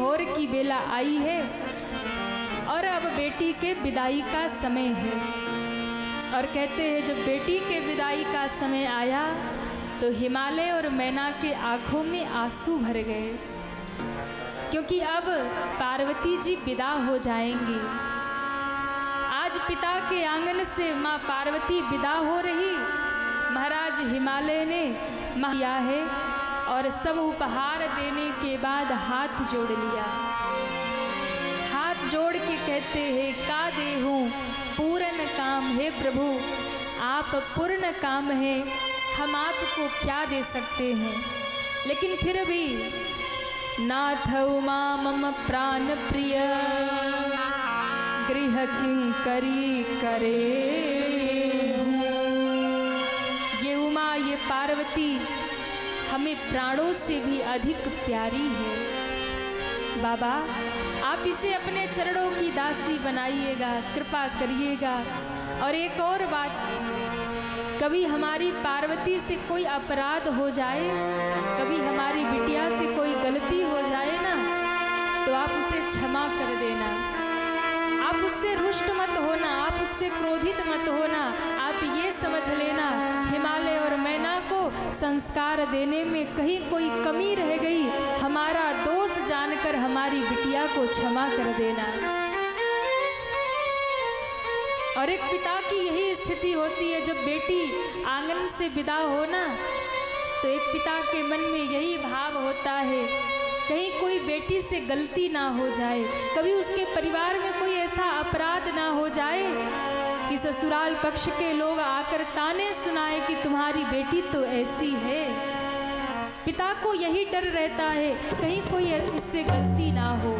भोर की बेला आई है और अब बेटी के विदाई का समय है। और कहते हैं जब बेटी के विदाई का समय आया तो हिमालय और मैना के आंखों में आंसू भर गए, क्योंकि अब पार्वती जी विदा हो जाएंगी। आज पिता के आंगन से माँ पार्वती विदा हो रही, महाराज हिमालय ने किया है और सब उपहार देने के बाद हाथ जोड़ लिया। हाथ जोड़ के कहते हैं का देहूँ पूर्ण काम है प्रभु, आप पूर्ण काम है, हम आपको क्या दे सकते हैं। लेकिन फिर भी नाथ उमा मम प्राण प्रिय गृह किंकरी करे। ये उमा, ये पार्वती हमें प्राणों से भी अधिक प्यारी है। बाबा आप इसे अपने चरणों की दासी बनाइएगा, कृपा करिएगा। और एक और बात, कभी हमारी पार्वती से कोई अपराध हो जाए, कभी हमारी बिटिया से कोई गलती हो जाए ना, तो आप उसे क्षमा कर देना। आप उससे रुष्ट मत होना, आप उससे क्रोधित मत होना। आप ये समझ लेना हिमालय और मैना को संस्कार देने में कहीं कोई कमी रह गई, हमारा दोष जानकर हमारी बिटिया को क्षमा कर देना। और एक पिता की यही स्थिति होती है, जब बेटी आंगन से विदा हो ना, तो एक पिता के मन में यही भाव होता है कहीं कोई बेटी से गलती ना हो जाए, कभी उसके परिवार में कोई ऐसा अपराध ना हो जाए कि ससुराल पक्ष के लोग आकर ताने सुनाए कि तुम्हारी बेटी तो ऐसी है। पिता को यही डर रहता है कहीं कोई इससे गलती ना हो।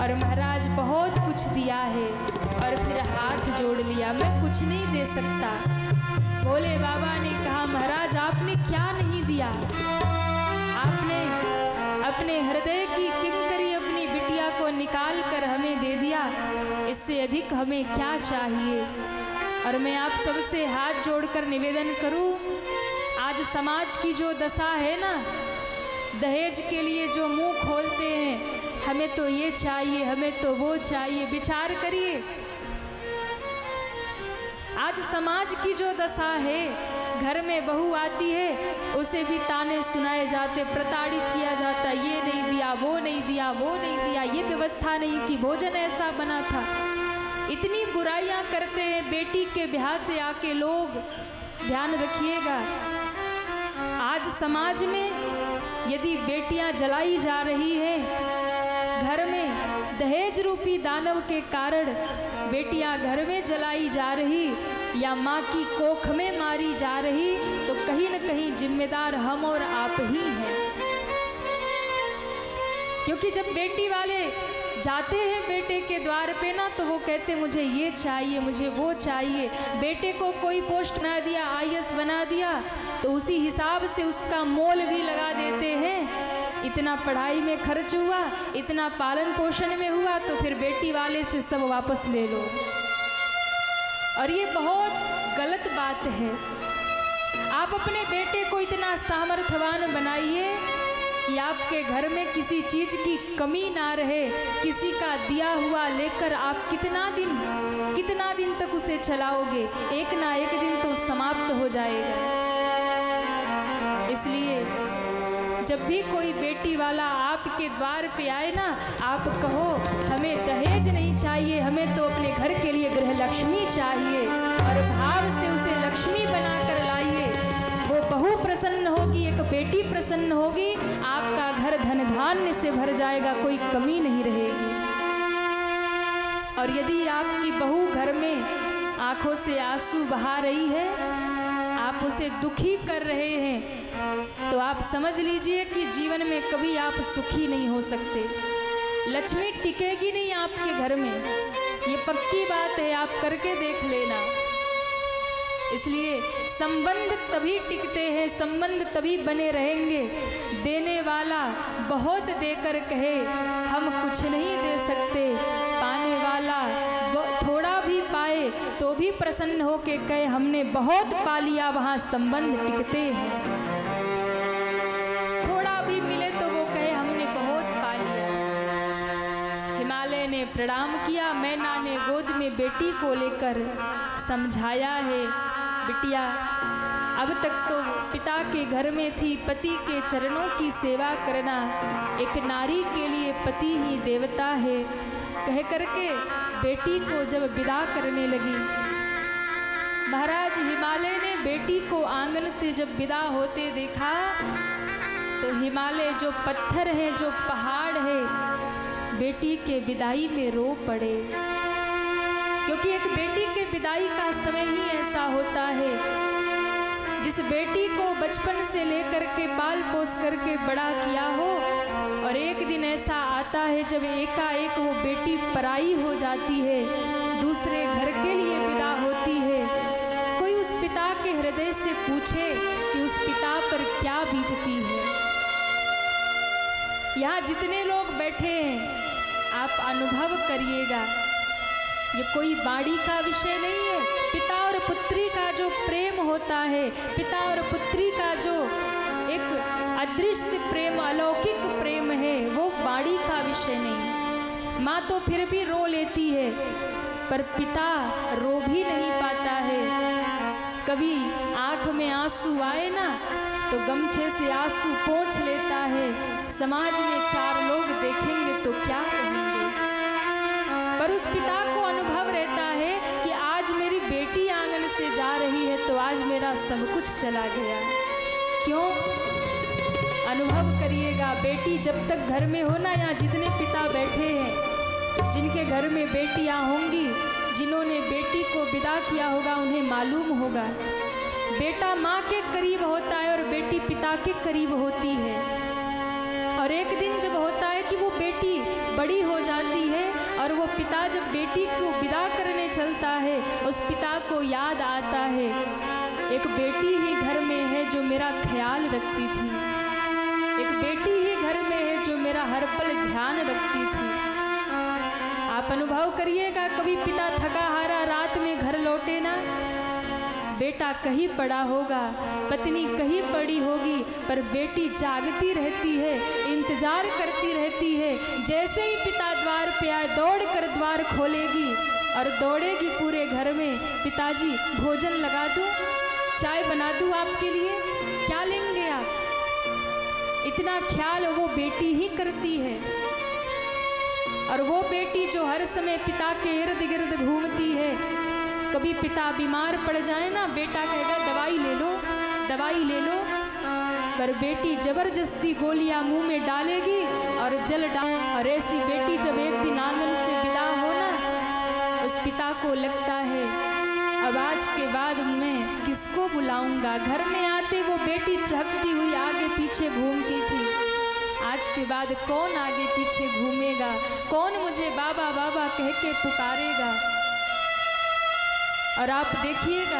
और महाराज बहुत कुछ दिया है और फिर हाथ जोड़ लिया, मैं कुछ नहीं दे सकता। भोले बाबा ने कहा महाराज आपने क्या नहीं दिया, आपने अपने हृदय की किंकरी अपनी बिटिया को निकाल कर हमें दे दिया, इससे अधिक हमें क्या चाहिए। और मैं आप सबसे हाथ जोड़कर निवेदन करूं, आज समाज की जो दशा है ना, दहेज के लिए जो मुंह खोलते हैं, हमें तो ये चाहिए, हमें तो वो चाहिए, विचार करिए। आज समाज की जो दशा है, घर में बहू आती है उसे भी ताने सुनाए जाते, प्रताड़ित किया जाता, ये नहीं दिया, वो नहीं दिया, वो नहीं दिया, ये व्यवस्था नहीं की, भोजन ऐसा बना था। इतनी बुराइयां करते हैं बेटी के ब्याह से आके लोग। ध्यान रखिएगा, आज समाज में यदि बेटियां जलाई जा रही हैं, घर में दहेज रूपी दानव के कारण बेटियां घर में जलाई जा रही या माँ की कोख में मारी जा रही, तो कहीं न कहीं जिम्मेदार हम और आप ही हैं। क्योंकि जब बेटी वाले जाते हैं बेटे के द्वार पे ना, तो वो कहते मुझे ये चाहिए, मुझे वो चाहिए। बेटे को कोई पोस्ट बना दिया, IAS बना दिया, तो उसी हिसाब से उसका मोल भी लगा देते हैं। इतना पढ़ाई में खर्च हुआ, इतना पालन पोषण में हुआ, तो फिर बेटी वाले से सब वापस ले लो। और ये बहुत गलत बात है। आप अपने बेटे को इतना सामर्थ्यवान बनाइए कि आपके घर में किसी चीज़ की कमी ना रहे। किसी का दिया हुआ लेकर आप कितना दिन तक उसे चलाओगे, एक ना एक दिन तो समाप्त हो जाएगा। इसलिए जब भी कोई बेटी वाला आपके द्वार पे आए ना, आप कहो हमें दहेज नहीं चाहिए, हमें तो अपने घर के लिए गृह लक्ष्मी चाहिए, और भाव से उसे लक्ष्मी बनाकर लाइए। वो बहू प्रसन्न होगी, एक बेटी प्रसन्न होगी, आपका घर धन धान्य से भर जाएगा, कोई कमी नहीं रहेगी। और यदि आपकी बहू घर में आंखों से आंसू बहा रही है, आप उसे दुखी कर रहे हैं, तो आप समझ लीजिए कि जीवन में कभी आप सुखी नहीं हो सकते। लक्ष्मी टिकेगी नहीं आपके घर में, ये पक्की बात है, आप करके देख लेना। इसलिए संबंध तभी टिकते हैं, संबंध तभी बने रहेंगे, देने वाला बहुत देकर कहे हम कुछ नहीं दे सकते, पाने वाला थोड़ा भी पाए तो भी प्रसन्न हो के कहे हमने बहुत पा लिया, वहाँ संबंध टिकते हैं। थोड़ा भी मिले तो वो कहे हमने बहुत पा लिया। हिमालय ने प्रणाम किया। मैना ने गोद में बेटी को लेकर समझाया है, बिटिया अब तक तो पिता के घर में थी, पति के चरणों की सेवा करना, एक नारी के लिए पति ही देवता है। कह करके बेटी को जब विदा करने लगी, महाराज हिमालय ने बेटी को आंगन से जब विदा होते देखा तो हिमालय जो पत्थर है, जो पहाड़ है, बेटी के विदाई में रो पड़े। क्योंकि एक बेटी के विदाई का समय ही ऐसा होता है, जिस बेटी को बचपन से लेकर के पाल पोस करके बड़ा किया हो, और एक दिन ऐसा आता है जब एकाएक वो बेटी पराई हो जाती है, दूसरे घर के लिए विदा होती है। कोई उस पिता के हृदय से पूछे कि उस पिता पर क्या बीतती है। यहाँ जितने लोग बैठे हैं आप अनुभव करिएगा, ये कोई बाड़ी का विषय नहीं है। पिता और पुत्री का जो प्रेम होता है, पिता और पुत्री का जो एक अदृश्य प्रेम, अलौकिक प्रेम है, वो बाड़ी का विषय नहीं। माँ तो फिर भी रो लेती है, पर पिता रो भी नहीं पाता है। कभी आँख में आंसू आए ना तो गमछे से आंसू पोंछ लेता है। समाज में चार लोग देखेंगे तो क्या कहेंगे, पर उस पिता को अनुभव रहता है कि आज मेरी बेटी आंगन से जा रही है तो आज मेरा सब कुछ चला गया। क्यों? अनुभव करिएगा, बेटी जब तक घर में हो ना, यहाँ जितने पिता बैठे हैं, जिनके घर में बेटियां होंगी, जिन्होंने बेटी को विदा किया होगा, उन्हें मालूम होगा बेटा माँ के करीब होता है और बेटी पिता के करीब होती है। और एक दिन जब होता है कि वो बेटी बड़ी हो जाती है और वो पिता जब बेटी को विदा करने चलता है, उस पिता को याद आता है एक बेटी ही घर में है जो मेरा ख्याल रखती थी, एक बेटी ही घर में है जो मेरा हर पल ध्यान रखती थी। आप अनुभव करिएगा, कभी पिता थका हारा रात में घर लौटे ना, बेटा कहीं पड़ा होगा, पत्नी कहीं पड़ी होगी, पर बेटी जागती रहती है, इंतजार करती रहती है। जैसे ही पिता द्वार पे आए, दौड़ कर द्वार खोलेगी और दौड़ेगी पूरे घर में, पिताजी भोजन लगा दूं, चाय बना दूं आपके लिए, क्या लेंगे आप? इतना ख्याल वो बेटी ही करती है। और वो बेटी जो हर समय पिता के इर्द गिर्द घूमती है, कभी पिता बीमार पड़ जाए ना, बेटा कहेगा दवाई ले लो, दवाई ले लो, पर बेटी जबरदस्ती गोलियां मुंह में डालेगी और जल डाल। और ऐसी बेटी जब एक दिन आंगन से विदा हो ना, उस पिता को लगता है अब आज के बाद मैं किसको बुलाऊंगा। घर में आते वो बेटी चहकती हुई आगे पीछे घूमती थी, आज के बाद कौन आगे पीछे घूमेगा, कौन मुझे बाबा बाबा कह के पुकारेगा। और आप देखिएगा,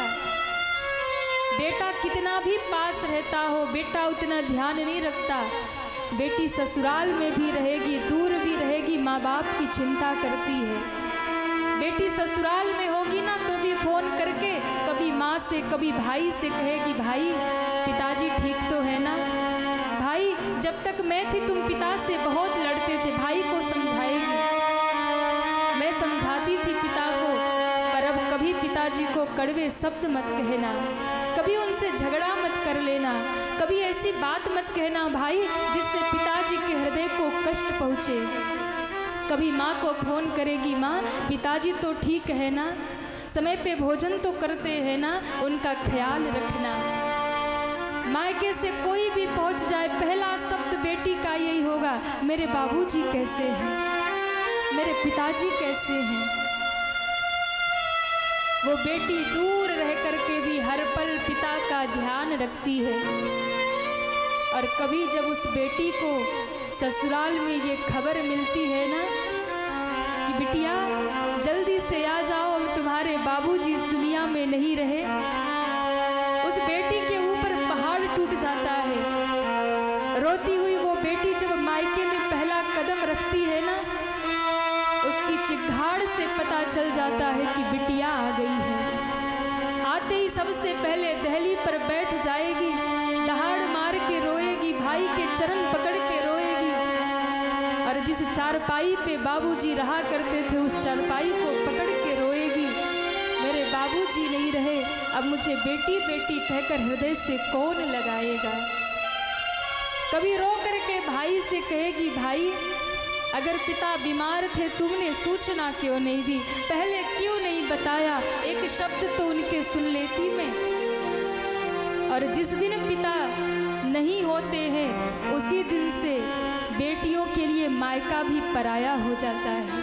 बेटा कितना भी पास रहता हो, बेटा उतना ध्यान नहीं रखता। बेटी ससुराल में भी रहेगी, दूर भी रहेगी, माँ बाप की चिंता करती है। बेटी ससुराल में होगी ना तो भी फोन करके कभी माँ से कभी भाई से कहेगी, भाई पिताजी ठीक तो है ना, भाई जब तक मैं थी तुम पिता से बहुत लड़ते थे, भाई को समझाएगी। मैं समझाती थी पिता को, पर अब कभी पिताजी को कड़वे शब्द मत कहना, कभी उनसे झगड़ा मत कर लेना, कभी ऐसी बात मत कहना भाई जिससे पिताजी के हृदय को कष्ट पहुँचे। कभी माँ को फोन करेगी, माँ पिताजी तो ठीक है ना, समय पे भोजन तो करते हैं ना, उनका ख्याल रखना। मायके से कोई भी पहुँच जाए, पहला शब्द बेटी का यही होगा, मेरे बाबूजी कैसे हैं, मेरे पिताजी कैसे हैं। वो बेटी दूर रह करके भी हर पल पिता का ध्यान रखती है। और कभी जब उस बेटी को ससुराल में ये खबर मिलती है ना कि बिटिया जल्दी से आ जाओ, अब तुम्हारे बाबूजी इस दुनिया में नहीं रहे, उस बेटी के ऊपर पहाड़ टूट जाता है। रोती हुई वो बेटी जब मायके में पहला कदम रखती है ना, उसकी चिघाड़ से पता चल जाता है कि बिटिया आ गई है। आते ही सबसे पहले दहली पर बैठ जाएगी, दहाड़ मार के रोएगी, भाई के चरण पकड़ के रोएगी। और जिस चारपाई पे बाबूजी रहा करते थे उस चारपाई को पकड़ के रोएगी, मेरे बाबूजी नहीं रहे, अब मुझे बेटी बेटी कहकर हृदय से कौन लगाएगा। कभी रो करके भाई से कहेगी, भाई अगर पिता बीमार थे तुमने सूचना क्यों नहीं दी, पहले क्यों नहीं बताया, एक शब्द तो उनके सुन लेती मैं। और जिस दिन पिता नहीं होते हैं उसी दिन से बेटियों के लिए मायका भी पराया हो जाता है,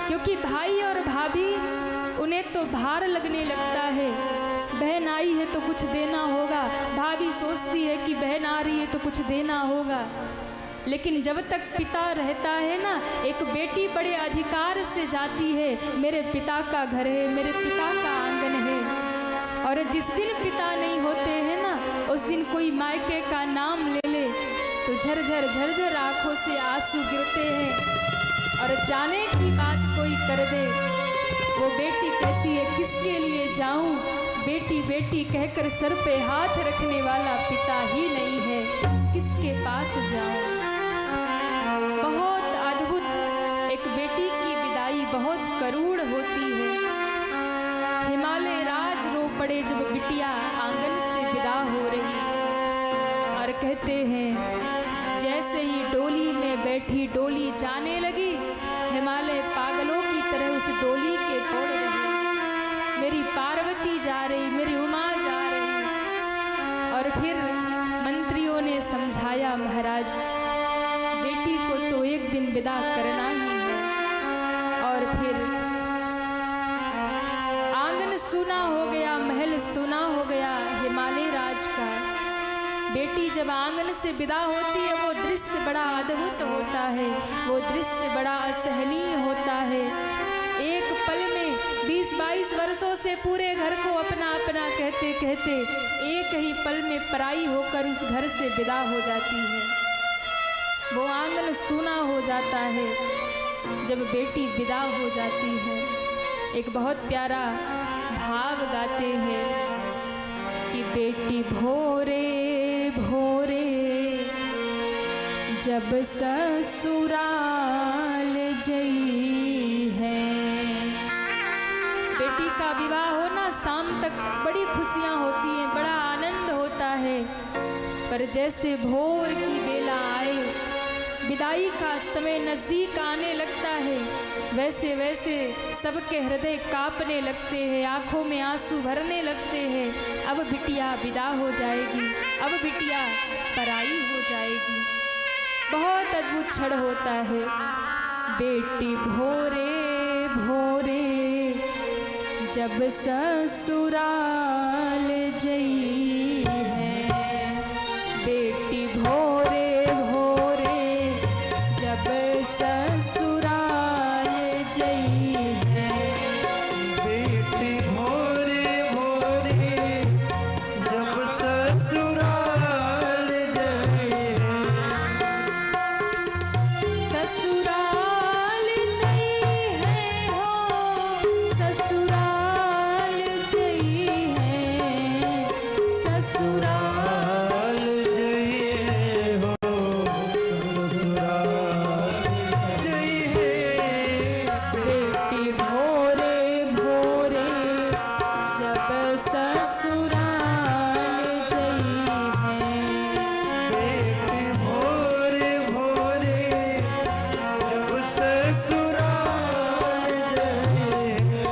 क्योंकि भाई और भाभी उन्हें तो भार लगने लगता है। बहन आई है तो कुछ देना होगा, भाभी सोचती है कि बहन आ रही है तो कुछ देना होगा, लेकिन जब तक पिता रहता है ना, एक बेटी बड़े अधिकार से जाती है, मेरे पिता का घर है, मेरे पिता का आंगन है। और जिस दिन पिता नहीं होते हैं ना, उस दिन कोई मायके का नाम ले ले तो झरझर झरझर आंखों से आंसू गिरते हैं। और जाने की बात कोई कर दे, वो बेटी कहती है किसके लिए जाऊं, बेटी बेटी कहकर सर पे हाथ रखने वाला पिता ही नहीं है, किसके पास जाऊं। बहुत अद्भुत एक बेटी की विदाई बहुत करूण होती है। हिमालय राज रो पड़े जब बिटिया आंगन से विदा हो रही, और कहते हैं जैसे ही डोली में बैठी डोली जाने लगी, हिमालय पागलों की तरह उस डोली के दौड़ रही, मेरी पार्वती जा रही, मेरी उमा जा रही। और फिर मंत्रियों ने समझाया, महाराज बेटी को तो एक दिन विदा करना ही है। और फिर आंगन सूना हो गया, महल सूना हो गया हिमालय राज का। बेटी जब आंगन से विदा होती है वो दृश्य बड़ा अद्भुत होता है, वो दृश्य बड़ा असहनीय होता है। एक पल में 20-22 वर्षों से पूरे घर को अपना अपना कहते कहते एक ही पल में पराई होकर उस घर से विदा हो जाती है। वो आंगन सूना हो जाता है जब बेटी विदा हो जाती है। एक बहुत प्यारा भाव गाते हैं कि बेटी भोरे भोरे जब ससुराल जई है। बेटी का विवाह होना शाम तक बड़ी खुशियां होती हैं, बड़ा आनंद होता है, पर जैसे भोर की बेला आए, विदाई का समय नज़दीक आने लगता है, वैसे वैसे सबके हृदय कांपने लगते हैं, आंखों में आंसू भरने लगते हैं। अब बिटिया विदा हो जाएगी, अब बिटिया पराई हो जाएगी। बहुत अद्भुत क्षण होता है। बेटी भोरे भोरे जब ससुराल जई है, बेटी भोरे भोरे जब ससुराल जई है। बेटी भोरे भोरे जब ससुराल जई है। ससुराल जई है हो, ससुराल जई है, ससुराल जई है हो, ससुराल जई है। बेटी भोरे भोरे जब ससुराल जई है। बेटी भोरे भोरे जब ससुराल जई है।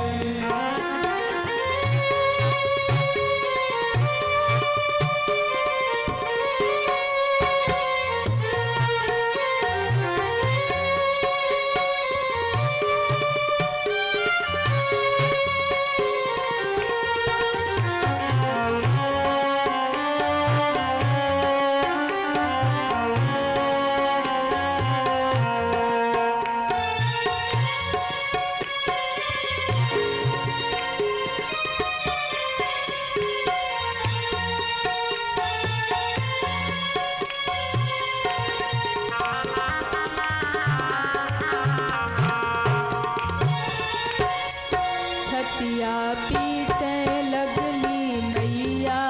छतिया पीटे लगली नैया,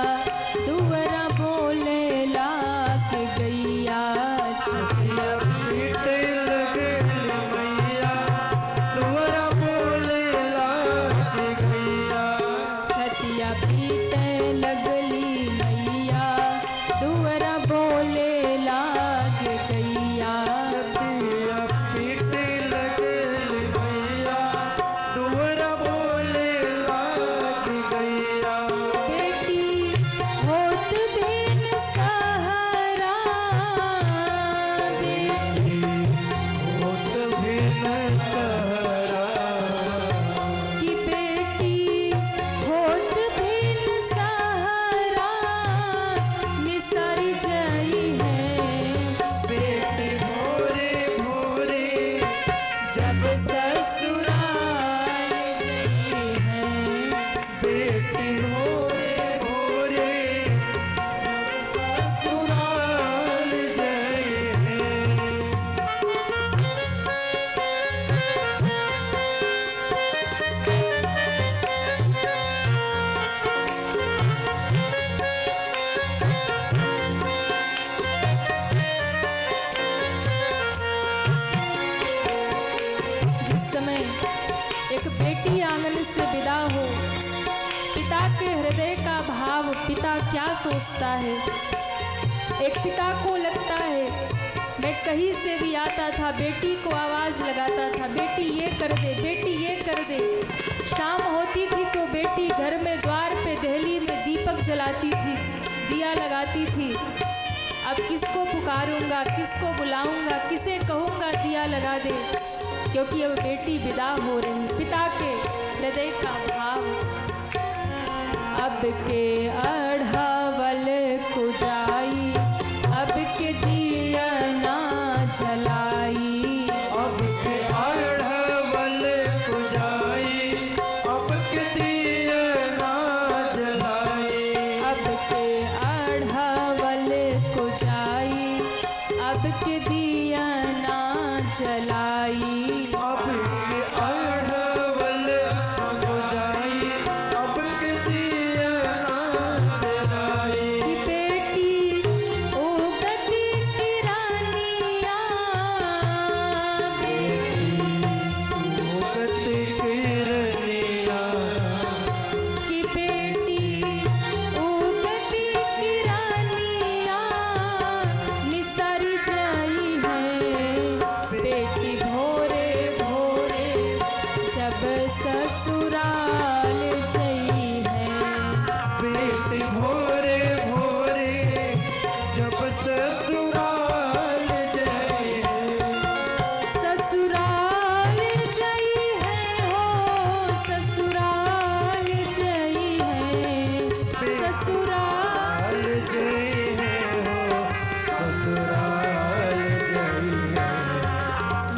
दुअरा बोले लाके गैया। छतिया पीटे जब ससुराल जई है बेटी भोरे भोरे ससुराल जय है। जिस समय एक बेटी आंगन से विदा हो, पिता के हृदय का भाव पिता क्या सोचता है। एक पिता को लगता है, मैं कहीं से भी आता था बेटी को आवाज लगाता था, बेटी ये कर दे, बेटी ये कर दे। शाम होती थी तो बेटी घर में द्वार पे देहली में दीपक जलाती थी, दिया लगाती थी। अब किसको पुकारूंगा, किसको बुलाऊंगा, किसे कहूंगा दिया लगा दे, क्योंकि अब बेटी विदा हो रही। पिता के हृदय का भाव। अब के अढ़ावल को जाई, अब के दिया ना जलाई। अब के अढ़वल को जाई, अब के दिया ना जलाई। अब के अढ़ावल को जाई, अब के दिया ना जलाई। अब के अढ़वल को जाई, अब के दिया ना जलाई। कि बेटी ओ गति की रानिया, बेटी मोहब्बत की रनिया, कि बेटी ओ गति की रानिया निसारी जाई है। बेटी भोरे भोरे जब ससुराल जई है। बेटी भोरे भोरे जब ससुराल जय है। ससुराल जई है हो, ससुराल जई है, ससुराल। ससुराल जय है हो, ससुराल जय है।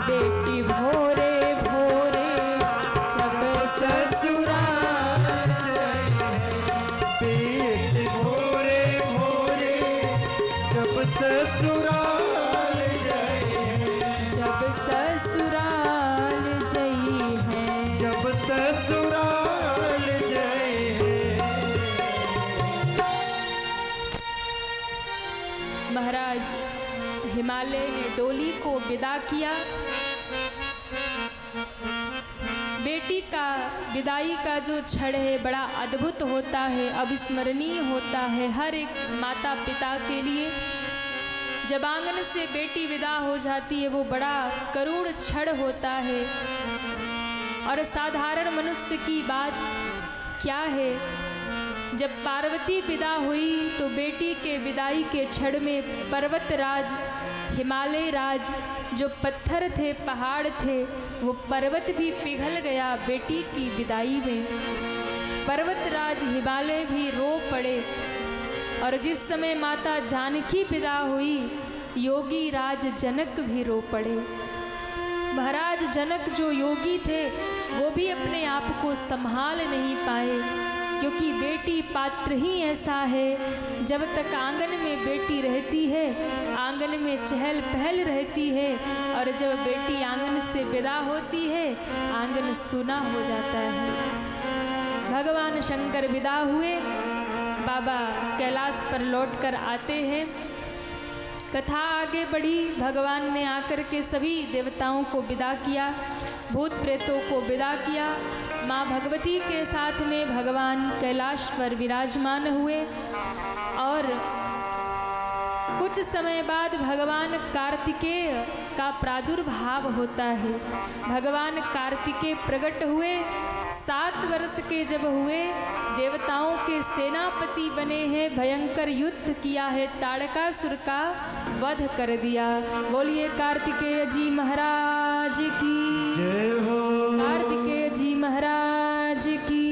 बेटी भोरे भोरे जब ससुराल जय है। बेटी भोरे भोरे जब ससुराल जय है। जब ससुराल जई है। जब ससुराल जय है। महाराज हिमालय ने डोली को विदा किया। बेटी का विदाई का जो क्षण है बड़ा अद्भुत होता है, अविस्मरणीय होता है हर एक माता पिता के लिए। जब आंगन से बेटी विदा हो जाती है वो बड़ा करुण क्षण होता है। और साधारण मनुष्य की बात क्या है, जब पार्वती विदा हुई तो बेटी के विदाई के क्षण में पर्वत राज, हिमालय राज, जो पत्थर थे, पहाड़ थे, वो पर्वत भी पिघल गया बेटी की विदाई में। पर्वत राज हिमालय भी रो पड़े। और जिस समय माता जानकी विदा हुई, योगी राज जनक भी रो पड़े। महाराज जनक जो योगी थे वो भी अपने आप को संभाल नहीं पाए, क्योंकि बेटी पात्र ही ऐसा है, जब तक आंगन में बेटी रहती है आंगन में चहल पहल रहती है, और जब बेटी आंगन से विदा होती है आंगन सूना हो जाता है। भगवान शंकर विदा हुए, बाबा कैलाश पर लौटकर आते हैं। कथा आगे बढ़ी, भगवान ने आकर के सभी देवताओं को विदा किया, भूत प्रेतों को विदा किया। माँ भगवती के साथ में भगवान कैलाश पर विराजमान हुए। और कुछ समय बाद भगवान कार्तिकेय का प्रादुर्भाव होता है। भगवान कार्तिकेय प्रकट हुए, 7 वर्ष के जब हुए, देवताओं के सेनापति बने हैं, भयंकर युद्ध किया है, ताड़कासुर का वध कर दिया। बोलिए कार्तिकेय जी महाराज की जय हो। कार्तिकेय जी महाराज की